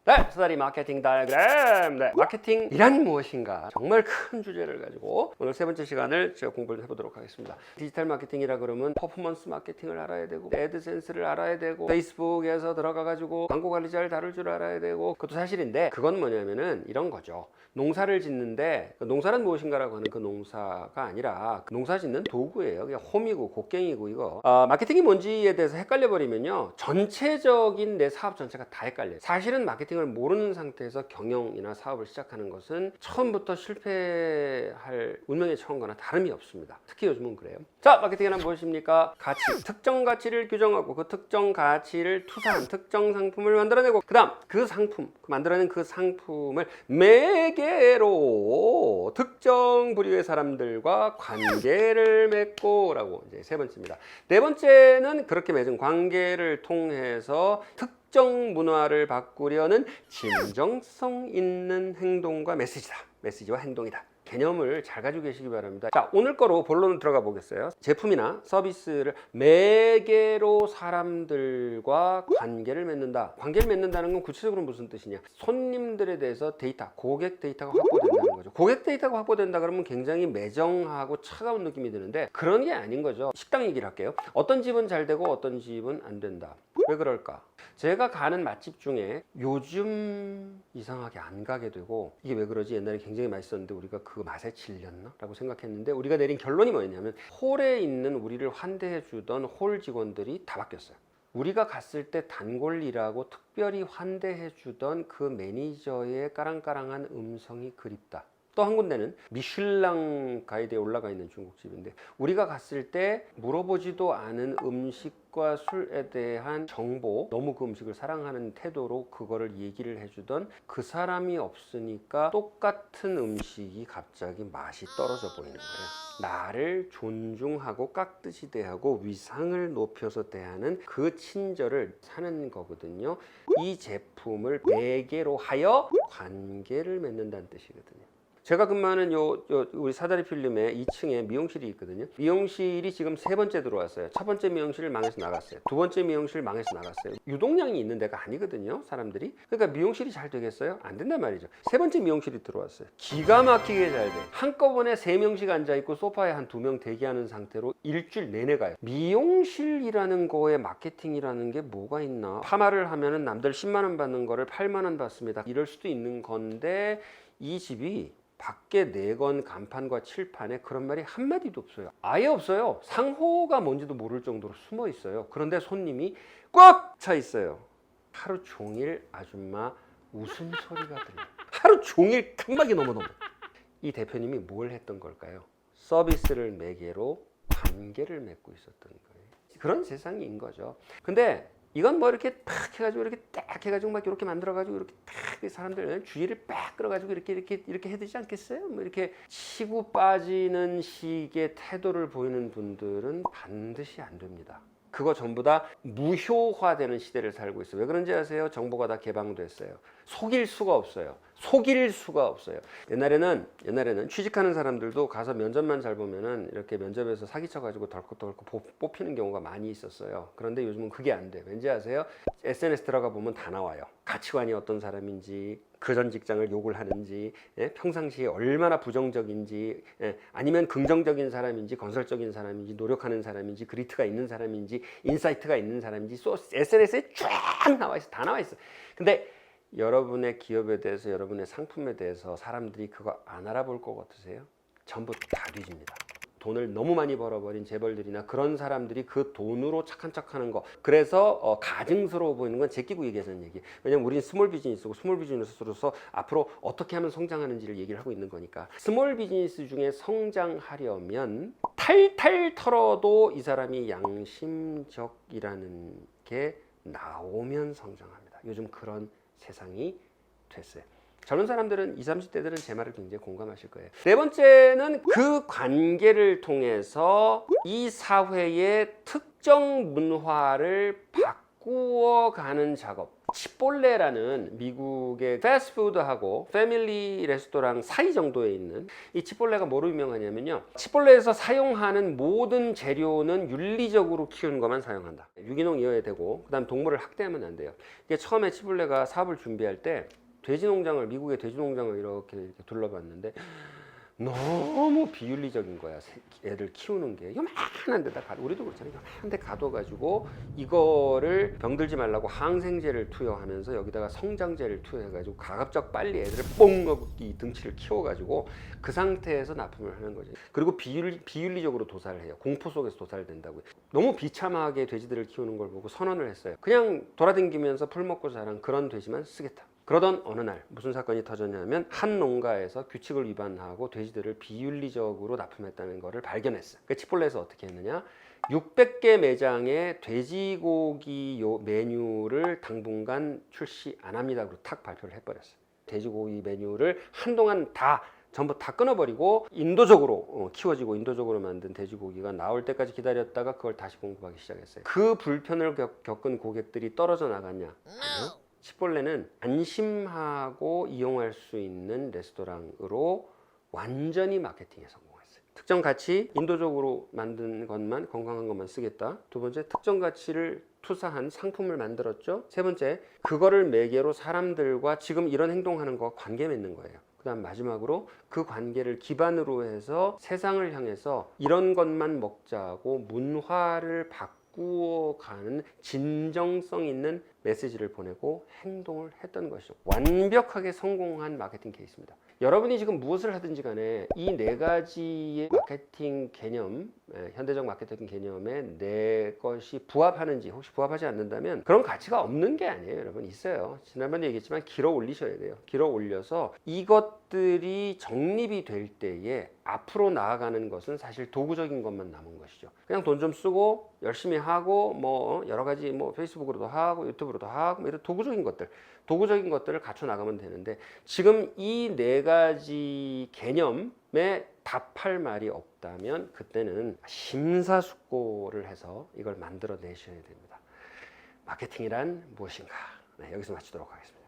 네, 수다리 마케팅 다이어그램. 네, 마케팅이란 무엇인가? 정말 큰 주제를 가지고 오늘 세 번째 시간을 제가 공부를 해보도록 하겠습니다. 디지털 마케팅이라 그러면 퍼포먼스 마케팅을 알아야 되고, 애드센스를 알아야 되고, 페이스북에서 들어가가지고 광고 관리자를 다룰 줄 알아야 되고, 그것도 사실인데, 그건 뭐냐면은 이런 거죠. 농사를 짓는데, 농사는 무엇인가라고 하는 그 농사가 아니라 그 농사 짓는 도구예요. 그냥 홈이고 곡괭이고 이거. 마케팅이 뭔지에 대해서 헷갈려 버리면요, 전체적인 내 사업 전체가 다 헷갈려요. 사실은 마케팅을 모르는 상태에서 경영이나 사업을 시작하는 것은 처음부터 실패할 운명에 처한 거나 다름이 없습니다. 특히 요즘은 그래요. 자, 마케팅이란 무엇입니까? 가치. 특정 가치를 규정하고 그 특정 가치를 투사한 특정 상품을 만들어내고, 그 다음 그 상품, 만들어낸 그 상품을 매개로 특정 부류의 사람들과 관계를 맺고 라고 이제 세 번째입니다. 네 번째는 그렇게 맺은 관계를 통해서 특정 문화를 바꾸려는 진정성 있는 행동과 메시지다. 메시지와 행동이다. 개념을 잘 가지고 계시기 바랍니다. 자, 오늘 거로 본론을 들어가 보겠어요. 제품이나 서비스를 매개로 사람들과 관계를 맺는다. 관계를 맺는다는 건 구체적으로 무슨 뜻이냐? 손님들에 대해서 데이터, 고객 데이터가 확보된다는 거죠. 고객 데이터가 확보된다 그러면 굉장히 매정하고 차가운 느낌이 드는데 그런 게 아닌 거죠. 식당 얘기를 할게요. 어떤 집은 잘 되고 어떤 집은 안 된다. 왜 그럴까? 제가 가는 맛집 중에 요즘 이상하게 안 가게 되고, 이게 왜 그러지? 옛날에 굉장히 맛있었는데 우리가 그 맛에 질렸나? 라고 생각했는데 우리가 내린 결론이 뭐였냐면, 홀에 있는 우리를 환대해 주던 홀 직원들이 다 바뀌었어요. 우리가 갔을 때 단골이라고 특별히 환대해 주던 그 매니저의 까랑까랑한 음성이 그립다. 또 한 군데는 미슐랑 가이드에 올라가 있는 중국집인데, 우리가 갔을 때 물어보지도 않은 음식과 술에 대한 정보, 너무 그 음식을 사랑하는 태도로 그거를 얘기를 해주던 그 사람이 없으니까 똑같은 음식이 갑자기 맛이 떨어져 보이는 거예요. 나를 존중하고 깍듯이 대하고 위상을 높여서 대하는 그 친절을 사는 거거든요. 이 제품을 매개로 하여 관계를 맺는다는 뜻이거든요. 제가 근무하는 우리 사다리 필름에 2층에 미용실이 있거든요. 미용실이 지금 세 번째 들어왔어요. 첫 번째 미용실 망해서 나갔어요. 두 번째 미용실 망해서 나갔어요. 유동량이 있는 데가 아니거든요, 사람들이. 그러니까 미용실이 잘 되겠어요? 안 된단 말이죠. 세 번째 미용실이 들어왔어요. 기가 막히게 잘 돼. 한꺼번에 3명씩 앉아있고 소파에 한 2명 대기하는 상태로 일주일 내내 가요. 미용실이라는 거에 마케팅이라는 게 뭐가 있나? 파마를 하면은 남들 10만 원 받는 거를 8만 원 받습니다. 이럴 수도 있는 건데, 이 집이 밖에 내건 간판과 칠판에 그런 말이 한마디도 없어요. 아예 없어요. 상호가 뭔지도 모를 정도로 숨어 있어요. 그런데 손님이 꽉 차 있어요. 하루 종일 아줌마 웃음소리가 들려요. 하루 종일 칸막이 넘어. 이 대표님이 뭘 했던 걸까요? 서비스를 매개로 관계를 맺고 있었던 거예요. 그런 세상인 거죠. 근데 이건 뭐 이렇게 탁 해가지고 이렇게 딱 해가지고 막 이렇게 만들어가지고 이렇게 딱 사람들 주의를 빡 끌어가지고 이렇게 해되지 않겠어요? 뭐 이렇게 치고 빠지는 식의 태도를 보이는 분들은 반드시 안 됩니다. 그거 전부 다 무효화되는 시대를 살고 있어요. 왜 그런지 아세요? 정보가 다 개방됐어요. 속일 수가 없어요. 속일 수가 없어요. 옛날에는 취직하는 사람들도 가서 면접만 잘 보면은 이렇게 면접에서 사기쳐가지고 덜컥덜컥 뽑히는 경우가 많이 있었어요. 그런데 요즘은 그게 안 돼요. 왠지 아세요? SNS 들어가 보면 다 나와요. 가치관이 어떤 사람인지, 그 전 직장을 욕을 하는지, 평상시에 얼마나 부정적인지, 아니면 긍정적인 사람인지, 건설적인 사람인지, 노력하는 사람인지, 그리트가 있는 사람인지, 인사이트가 있는 사람인지, SNS에 쫙 나와 있어. 다 나와 있어. 근데 여러분의 기업에 대해서, 여러분의 상품에 대해서 사람들이 그거 안 알아볼 것 같으세요? 전부 다 뒤집니다. 돈을 너무 많이 벌어버린 재벌들이나 그런 사람들이 그 돈으로 착한 척하는 거, 그래서 가증스러워 보이는 건 제끼고 얘기하는 얘기. 왜냐면 우리는 스몰 비즈니스고, 스몰 비즈니스로서 앞으로 어떻게 하면 성장하는지를 얘기를 하고 있는 거니까. 스몰 비즈니스 중에 성장하려면 탈탈 털어도 이 사람이 양심적이라는 게 나오면 성장합니다. 요즘 그런 세상이 됐어요. 젊은 사람들은 20, 30대들은 제 말을 굉장히 공감하실 거예요. 네 번째는 그 관계를 통해서 이 사회의 특정 문화를 바꾸어가는 작업. 치폴레라는 미국의 패스트푸드하고 패밀리 레스토랑 사이 정도에 있는 이 치폴레가 뭐로 유명하냐면요, 치폴레에서 사용하는 모든 재료는 윤리적으로 키우는 것만 사용한다. 유기농이어야 되고, 그 다음 동물을 학대하면 안 돼요. 이게 처음에 치폴레가 사업을 준비할 때 돼지 농장을, 미국의 돼지 농장을 이렇게 둘러봤는데 너무 비윤리적인 거야. 애들 키우는 게 요만한 데다 우리도 그렇잖아요. 요만한 데 가둬가지고 이거를 병들지 말라고 항생제를 투여하면서 여기다가 성장제를 투여해가지고 가급적 빨리 애들을 뽕 하고 이 등치를 키워가지고 그 상태에서 납품을 하는 거죠. 그리고 비윤리적으로 도살을 해요. 공포 속에서 도살된다고요. 너무 비참하게 돼지들을 키우는 걸 보고 선언을 했어요. 그냥 돌아다니면서 풀 먹고 자란 그런 돼지만 쓰겠다. 그러던 어느 날 무슨 사건이 터졌냐면 한 농가에서 규칙을 위반하고 돼지들을 비윤리적으로 납품했다는 것을 발견했어요. 그 치폴레에서 어떻게 했느냐, 600개 매장에 돼지고기 메뉴를 당분간 출시 안 합니다. 그리고 탁 발표를 해버렸어요. 돼지고기 메뉴를 한동안 전부 다 끊어버리고 인도적으로 키워지고 인도적으로 만든 돼지고기가 나올 때까지 기다렸다가 그걸 다시 공급하기 시작했어요. 그 불편을 겪은 고객들이 떨어져 나갔냐? 아니요. 치폴레는 안심하고 이용할 수 있는 레스토랑으로 완전히 마케팅에 성공했어요. 특정 가치, 인도적으로 만든 것만, 건강한 것만 쓰겠다. 두 번째, 특정 가치를 투사한 상품을 만들었죠. 세 번째, 그거를 매개로 사람들과 지금 이런 행동하는 거와 관계 맺는 거예요. 그 다음 마지막으로 그 관계를 기반으로 해서 세상을 향해서 이런 것만 먹자고 문화를 바꾸어가는 진정성 있는 메시지를 보내고 행동을 했던 것이죠. 완벽하게 성공한 마케팅 케이스입니다. 여러분이 지금 무엇을 하든지 간에 이 네 가지의 마케팅 개념, 현대적 마케팅 개념에 내 것이 부합하는지, 혹시 부합하지 않는다면 그런 가치가 없는 게 아니에요. 여러분, 있어요. 지난번에 얘기했지만 길어 올리셔야 돼요. 길어 올려서 이것들이 정립이 될 때에 앞으로 나아가는 것은 사실 도구적인 것만 남은 것이죠. 그냥 돈 좀 쓰고 열심히 하고 뭐 여러 가지 뭐 페이스북으로도 하고 유튜브로도 하고 뭐 이런 도구적인 것들을 갖춰 나가면 되는데, 지금 이 네 가지 개념에 답할 말이 없다면 그때는 심사숙고를 해서 이걸 만들어 내셔야 됩니다. 마케팅이란 무엇인가? 네, 여기서 마치도록 하겠습니다.